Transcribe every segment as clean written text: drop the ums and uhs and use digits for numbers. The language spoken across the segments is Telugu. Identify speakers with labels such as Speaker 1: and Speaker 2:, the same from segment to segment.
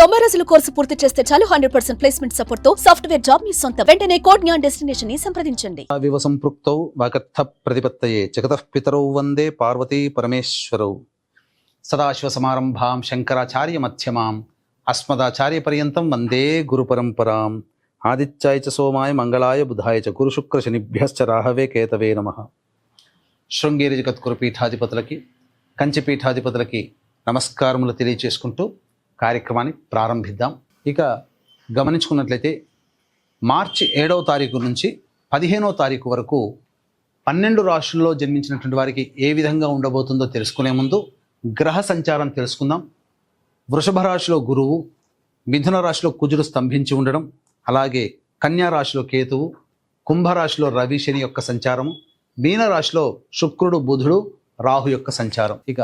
Speaker 1: 90 రోజుల కోర్సు పూర్తి చేస్తే చాలు 100% ప్లేస్మెంట్ సపోర్ట్ తో సాఫ్ట్వేర్ జాబ్ మీ సొంతం. వెంటనే కోడ్ జ్ఞాన్ డెస్టినేషన్ ని సంప్రదించండి.
Speaker 2: వివ సంపృక్తౌ వాగర్థ ప్రతిపత్తయే జగతః పితరౌ వందే పార్వతీ పరమేశ్వరౌ. సదాశివ సమారంభాం శంకరాచార్య మధ్యమాం అస్మదాచార్య పర్యంతం వందే గురు పరంపరాం. ఆదిత్యాయ చ సోమాయ మంగళాయ బుధాయ చ గురు శుక్ర శనిభ్యశ్చ రాహవే కేతవే నమః. శృంగేరి జగద్గురు పీఠాధిపతులకి కంచి పీఠాధిపతులకి నమస్కారములు తెలియచేసుకుంటూ కార్యక్రమాన్ని ప్రారంభిద్దాం. ఇక గమనించుకున్నట్లయితే మార్చి 7వ తారీఖు నుంచి 15వ తారీఖు వరకు 12 రాశుల్లో జన్మించినటువంటి వారికి ఏ విధంగా ఉండబోతుందో తెలుసుకునే ముందు గ్రహ సంచారం తెలుసుకుందాం. వృషభ రాశిలో గురువు, మిథున రాశిలో కుజుడు స్తంభించి ఉండడం, అలాగే కన్యా రాశిలో కేతువు, కుంభరాశిలో రవి శని యొక్క సంచారము, మీన రాశిలో శుక్రుడు బుధుడు రాహు యొక్క సంచారం. ఇక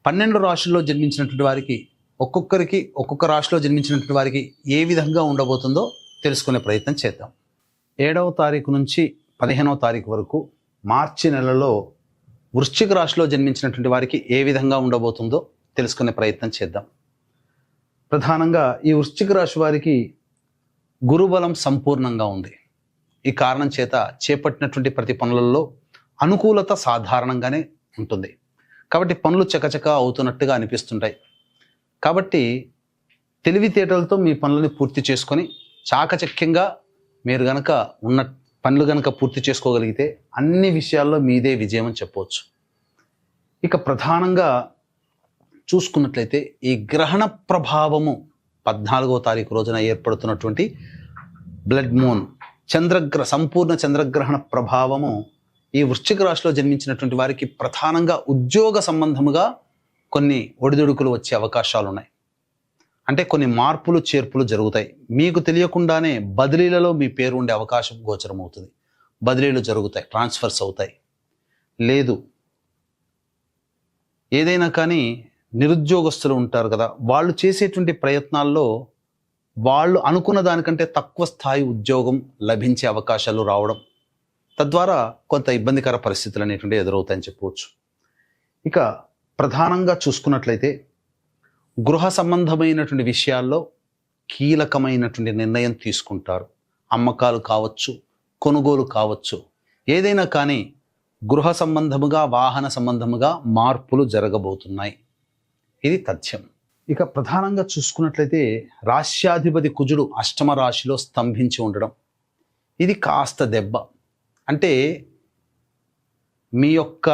Speaker 2: 12 రాశుల్లో జన్మించినటువంటి వారికి ఒక్కొక్కరికి ఒక్కొక్క రాశిలో జన్మించినటువంటి వారికి ఏ విధంగా ఉండబోతుందో తెలుసుకునే ప్రయత్నం చేద్దాం. 7వ తారీఖు నుంచి 15వ తారీఖు వరకు మార్చి నెలలో వృశ్చిక రాశిలో జన్మించినటువంటి వారికి ఏ విధంగా ఉండబోతుందో తెలుసుకునే ప్రయత్నం చేద్దాం. ప్రధానంగా ఈ వృశ్చిక రాశి వారికి గురుబలం సంపూర్ణంగా ఉంది. ఈ కారణం చేత చేపట్టినటువంటి ప్రతి పనులలో అనుకూలత సాధారణంగానే ఉంటుంది. కాబట్టి పనులు చకచక అవుతున్నట్టుగా అనిపిస్తుంటాయి. కాబట్టి తెలివితేటలతో మీ పనులని పూర్తి చేసుకొని చాకచక్యంగా మీరు గనక ఉన్న పనులు గనక పూర్తి చేసుకోగలిగితే అన్ని విషయాల్లో మీదే విజయం అని చెప్పవచ్చు. ఇక ప్రధానంగా చూసుకున్నట్లయితే ఈ గ్రహణ ప్రభావము 14వ తారీఖు రోజున ఏర్పడుతున్నటువంటి బ్లడ్ మూన్ సంపూర్ణ చంద్రగ్రహణ ప్రభావము ఈ వృశ్చిక రాశిలో జన్మించినటువంటి వారికి ప్రధానంగా ఉద్యోగ సంబంధముగా కొన్ని ఒడిదుడుకులు వచ్చే అవకాశాలు ఉన్నాయి. అంటే కొన్ని మార్పులు చేర్పులు జరుగుతాయి. మీకు తెలియకుండానే బదిలీలలో మీ పేరు ఉండే అవకాశం గోచరం అవుతుంది. బదిలీలు జరుగుతాయి, ట్రాన్స్ఫర్స్ అవుతాయి. లేదు ఏదైనా కానీ నిరుద్యోగస్తులు ఉంటారు కదా, వాళ్ళు చేసేటువంటి ప్రయత్నాల్లో వాళ్ళు అనుకున్న దానికంటే తక్కువ స్థాయి ఉద్యోగం లభించే అవకాశాలు రావడం, తద్వారా కొంత ఇబ్బందికర పరిస్థితులు అనేటువంటి ఎదురవుతాయని చెప్పవచ్చు. ఇక ప్రధానంగా చూసుకున్నట్లయితే గృహ సంబంధమైనటువంటి విషయాల్లో కీలకమైనటువంటి నిర్ణయం తీసుకుంటారు. అమ్మకాలు కావచ్చు, కొనుగోలు కావచ్చు, ఏదైనా కానీ గృహ సంబంధముగా వాహన సంబంధముగా మార్పులు జరగబోతున్నాయి. ఇది తథ్యం. ఇక ప్రధానంగా చూసుకున్నట్లయితే రాశ్యాధిపతి కుజుడు అష్టమ రాశిలో స్తంభించి ఉండడం, ఇది కాస్త దెబ్బ. అంటే మీ యొక్క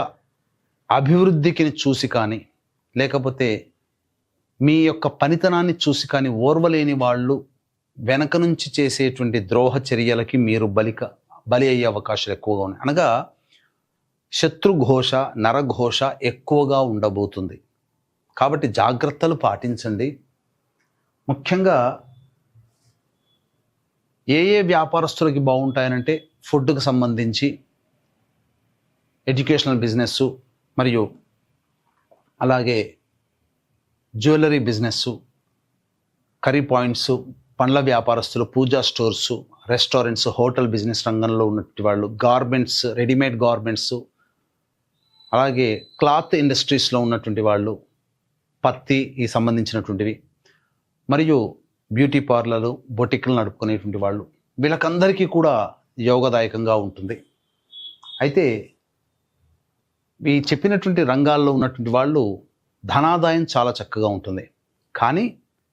Speaker 2: అభివృద్ధికి చూసి కానీ, లేకపోతే మీ యొక్క పనితనాన్ని చూసి కానీ ఓర్వలేని వాళ్ళు వెనక నుంచి చేసేటువంటి ద్రోహ చర్యలకి మీరు బలి అయ్యే అవకాశాలు ఎక్కువగా ఉన్నాయి. అనగా శత్రుఘోష, నరఘోష ఎక్కువగా ఉండబోతుంది. కాబట్టి జాగ్రత్తలు పాటించండి. ముఖ్యంగా ఏ వ్యాపారస్తులకి బాగుంటాయనంటే ఫుడ్కి సంబంధించి, ఎడ్యుకేషనల్ బిజినెస్, మరియు అలాగే జ్యువెలరీ బిజినెస్, కర్రీ పాయింట్స్, పండ్ల వ్యాపారస్తులు, పూజా స్టోర్స్, రెస్టారెంట్స్, హోటల్ బిజినెస్ రంగంలో ఉన్నటువంటి వాళ్ళు, గార్మెంట్స్, రెడీమేడ్ గార్మెంట్స్, అలాగే క్లాత్ ఇండస్ట్రీస్లో ఉన్నటువంటి వాళ్ళు, పత్తి ఈ సంబంధించినటువంటివి, మరియు బ్యూటీ పార్లర్లు, బొటిక్లు నడుపుకునేటువంటి వాళ్ళు, వీళ్ళకందరికీ కూడా యోగదాయకంగా ఉంటుంది. అయితే ఈ చెప్పినటువంటి రంగాల్లో ఉన్నటువంటి వాళ్ళు ధనాదాయం చాలా చక్కగా ఉంటుంది. కానీ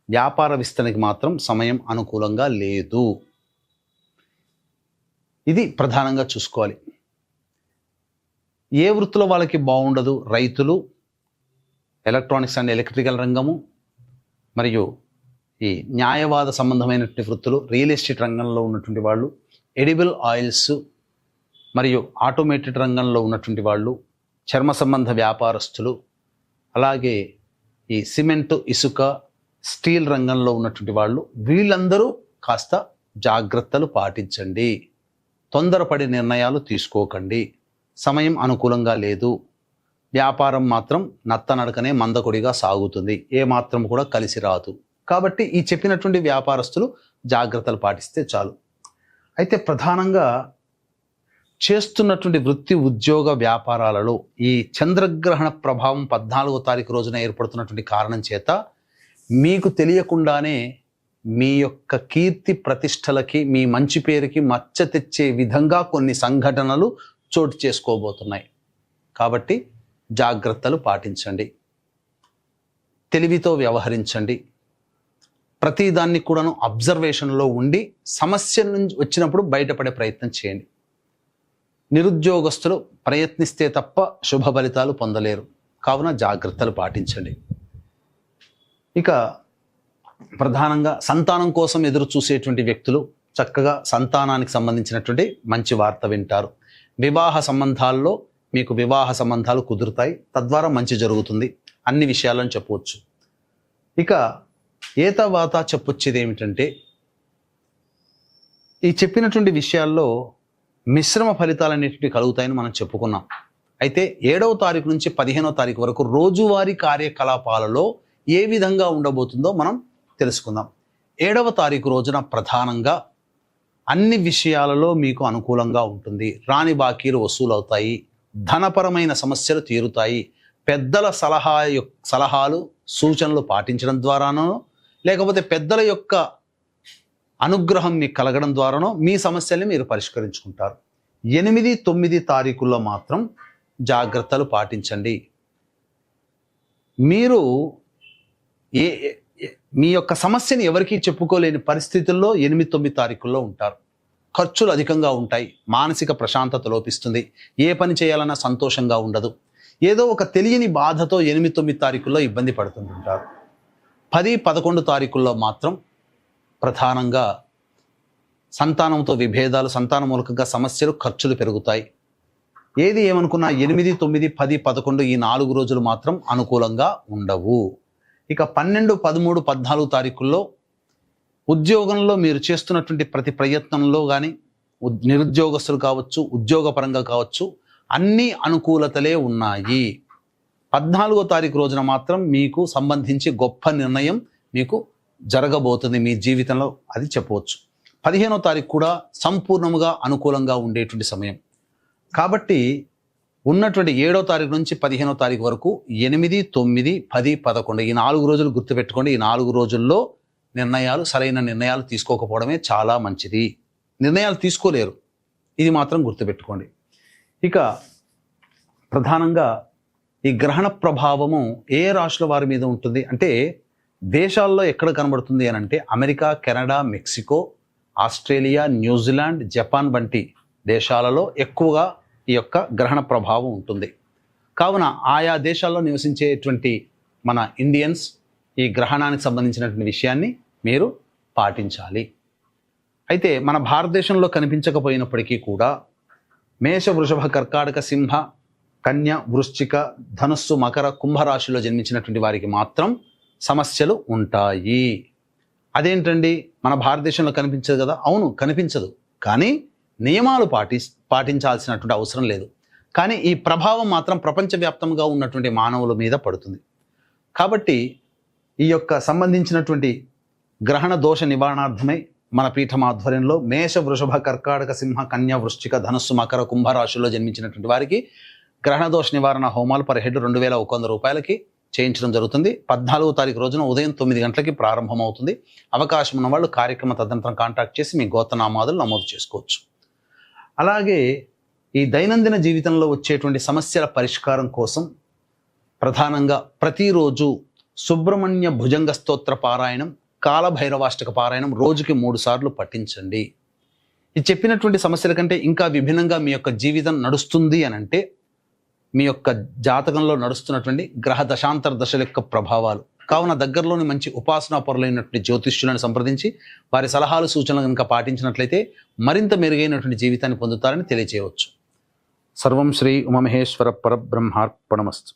Speaker 2: వ్యాపార విస్తరణకి మాత్రం సమయం అనుకూలంగా లేదు. ఇది ప్రధానంగా చూసుకోవాలి. ఏ వృత్తిలో వాళ్ళకి బాగుండదు? రైతులు, ఎలక్ట్రానిక్స్ అండ్ ఎలక్ట్రికల్ రంగము, మరియు ఈ న్యాయవాద సంబంధమైనటువంటి వృత్తులు, రియల్ ఎస్టేట్ రంగంలో ఉన్నటువంటి వాళ్ళు, ఎడిబుల్ ఆయిల్స్ మరియు ఆటోమేటెడ్ రంగంలో ఉన్నటువంటి వాళ్ళు, చర్మ సంబంధ వ్యాపారస్తులు, అలాగే ఈ సిమెంట్, ఇసుక, స్టీల్ రంగంలో ఉన్నటువంటి వాళ్ళు, వీళ్ళందరూ కాస్త జాగ్రత్తలు పాటించండి. తొందరపడి నిర్ణయాలు తీసుకోకండి. సమయం అనుకూలంగా లేదు. వ్యాపారం మాత్రం నత్తనడకనే మందకొడిగా సాగుతుంది. ఏ మాత్రం కూడా కలిసి రాదు. కాబట్టి ఈ చెప్పినటువంటి వ్యాపారస్తులు జాగ్రత్తలు పాటిస్తే చాలు. అయితే ప్రధానంగా చేస్తున్నటువంటి వృత్తి, ఉద్యోగ, వ్యాపారాలలో ఈ చంద్రగ్రహణ ప్రభావం 14వ తారీఖు రోజున ఏర్పడుతున్నటువంటి కారణం చేత మీకు తెలియకుండానే మీ యొక్క కీర్తి ప్రతిష్టలకి, మీ మంచి పేరుకి మచ్చ తెచ్చే విధంగా కొన్ని సంఘటనలు చోటు చేసుకోబోతున్నాయి. కాబట్టి జాగ్రత్తలు పాటించండి, తెలివితో వ్యవహరించండి. ప్రతిదాన్ని కూడాను అబ్జర్వేషన్లో ఉండి సమస్య నుంచి వచ్చినప్పుడు బయటపడే ప్రయత్నం చేయండి. నిరుద్యోగస్తులు ప్రయత్నిస్తే తప్ప శుభ ఫలితాలు పొందలేరు. కావున జాగ్రత్తలు పాటించండి. ఇక ప్రధానంగా సంతానం కోసం ఎదురు చూసేటువంటి వ్యక్తులు చక్కగా సంతానానికి సంబంధించినటువంటి మంచి వార్త వింటారు. వివాహ సంబంధాల్లో మీకు వివాహ సంబంధాలు కుదురుతాయి, తద్వారా మంచి జరుగుతుంది. అన్ని విషయాలను చెప్పవచ్చు. ఇక ఏతవాత చెప్పొచ్చేది ఏమిటంటే, ఈ చెప్పినటువంటి విషయాల్లో మిశ్రమ ఫలితాలు అనేటివి కలుగుతాయని మనం చెప్పుకున్నాం. అయితే 7వ తారీఖు నుంచి 15వ తారీఖు వరకు రోజువారీ కార్యకలాపాలలో ఏ విధంగా ఉండబోతుందో మనం తెలుసుకుందాం. 7వ తారీఖు రోజున ప్రధానంగా అన్ని విషయాలలో మీకు అనుకూలంగా ఉంటుంది. రాని బాకీలు వసూలవుతాయి, ధనపరమైన సమస్యలు తీరుతాయి. పెద్దల సలహాలు సూచనలు పాటించడం ద్వారానో, లేకపోతే పెద్దల యొక్క అనుగ్రహం మీకు కలగడం ద్వారానో మీ సమస్యల్ని మీరు పరిష్కరించుకుంటారు. 8, 9 తారీఖుల్లో మాత్రం జాగ్రత్తలు పాటించండి. మీరు మీ యొక్క సమస్యని ఎవరికీ చెప్పుకోలేని పరిస్థితుల్లో 8, 9 తారీఖుల్లో ఉంటారు. ఖర్చులు అధికంగా ఉంటాయి, మానసిక ప్రశాంతత లోపిస్తుంది, ఏ పని చేయాలన్నా సంతోషంగా ఉండదు. ఏదో ఒక తెలియని బాధతో 8, 9 తారీఖుల్లో ఇబ్బంది పడుతుంటారు. 10, 11 తారీఖుల్లో మాత్రం ప్రధానంగా సంతానంతో విభేదాలు, సంతాన మూలకంగా సమస్యలు, ఖర్చులు పెరుగుతాయి. ఏది ఏమనుకున్నా 8, 9, 10, 11 ఈ 4 రోజులు మాత్రం అనుకూలంగా ఉండవు. ఇక 12, 13, 14 తారీఖుల్లో ఉద్యోగంలో మీరు చేస్తున్నటువంటి ప్రతి ప్రయత్నంలో కానీ, నిరుద్యోగస్తులు కావచ్చు, ఉద్యోగపరంగా కావచ్చు, అన్ని అనుకూలతలే ఉన్నాయి. 14వ తారీఖు రోజున మాత్రం మీకు సంబంధించి గొప్ప నిర్ణయం మీకు జరగబోతుంది మీ జీవితంలో, అది చెప్పవచ్చు. 15వ తారీఖు కూడా సంపూర్ణముగా అనుకూలంగా ఉండేటువంటి సమయం. కాబట్టి ఉన్నటువంటి 7వ తారీఖు నుంచి 15వ తారీఖు వరకు 8, 9, 10, 11 ఈ 4 రోజులు గుర్తుపెట్టుకోండి. ఈ 4 రోజుల్లో సరైన నిర్ణయాలు తీసుకోకపోవడమే చాలా మంచిది. నిర్ణయాలు తీసుకోలేరు, ఇది మాత్రం గుర్తుపెట్టుకోండి. ఇక ప్రధానంగా ఈ గ్రహణ ప్రభావము ఏ రాశుల వారి మీద ఉంటుంది అంటే, దేశాల్లో ఎక్కడ కనబడుతుంది అని అంటే, America, Canada, Mexico, Australia, New Zealand, Japan వంటి దేశాలలో ఎక్కువగా ఈ యొక్క గ్రహణ ప్రభావం ఉంటుంది. కావున ఆయా దేశాల్లో నివసించేటువంటి మన ఇండియన్స్ ఈ గ్రహణానికి సంబంధించినటువంటి విషయాన్ని మీరు పాటించాలి. అయితే మన భారతదేశంలో కనిపించకపోయినప్పటికీ కూడా మేష, వృషభ, కర్కాటక, సింహ, కన్య, వృశ్చిక, ధనుస్సు, మకర, కుంభరాశిలో జన్మించినటువంటి వారికి మాత్రం సమస్యలు ఉంటాయి. అదేంటండి, మన భారతదేశంలో కనిపించదు కదా? అవును, కనిపించదు, కానీ నియమాలు పాటించాల్సినటువంటి అవసరం లేదు. కానీ ఈ ప్రభావం మాత్రం ప్రపంచవ్యాప్తంగా ఉన్నటువంటి మానవుల మీద పడుతుంది. కాబట్టి ఈ యొక్క సంబంధించినటువంటి గ్రహణ దోష నివారణార్థమై మన పీఠం ఆధ్వర్యంలో మేష, వృషభ, కర్కాటక, సింహ, కన్య, వృశ్చిక, ధనుస్సు, మకర, కుంభరాశుల్లో జన్మించినటువంటి వారికి గ్రహణ దోష నివారణ హోమాలు పర్ హెడ్ 2100 రూపాయలకి చేయించడం జరుగుతుంది. 14వ తారీఖు రోజున ఉదయం 9 గంటలకి ప్రారంభమవుతుంది. అవకాశం ఉన్న వాళ్ళు కార్యక్రమ తదనంతరం కాంటాక్ట్ చేసి మీ గోత్రనామాదులు నమోదు చేసుకోవచ్చు. అలాగే ఈ దైనందిన జీవితంలో వచ్చేటువంటి సమస్యల పరిష్కారం కోసం ప్రధానంగా ప్రతిరోజు సుబ్రహ్మణ్య భుజంగ స్తోత్ర పారాయణం, కాలభైరవాష్టక పారాయణం రోజుకి 3 సార్లు పఠించండి. ఈ చెప్పినటువంటి సమస్యల కంటే ఇంకా విభిన్నంగా మీ యొక్క జీవితం నడుస్తుంది అని అంటే, మీ యొక్క జాతకంలో నడుస్తున్నటువంటి గ్రహ దశాంతర దశల యొక్క ప్రభావాలు. కావున దగ్గరలోని మంచి ఉపాసనా పరులైనటువంటి జ్యోతిష్యులను సంప్రదించి వారి సలహాలు, సూచనలు కనుక పాటించినట్లయితే మరింత మెరుగైనటువంటి జీవితాన్ని పొందుతారని తెలియజేయవచ్చు. సర్వం శ్రీ ఉమామహేశ్వర పరబ్రహ్మార్పణమస్తు.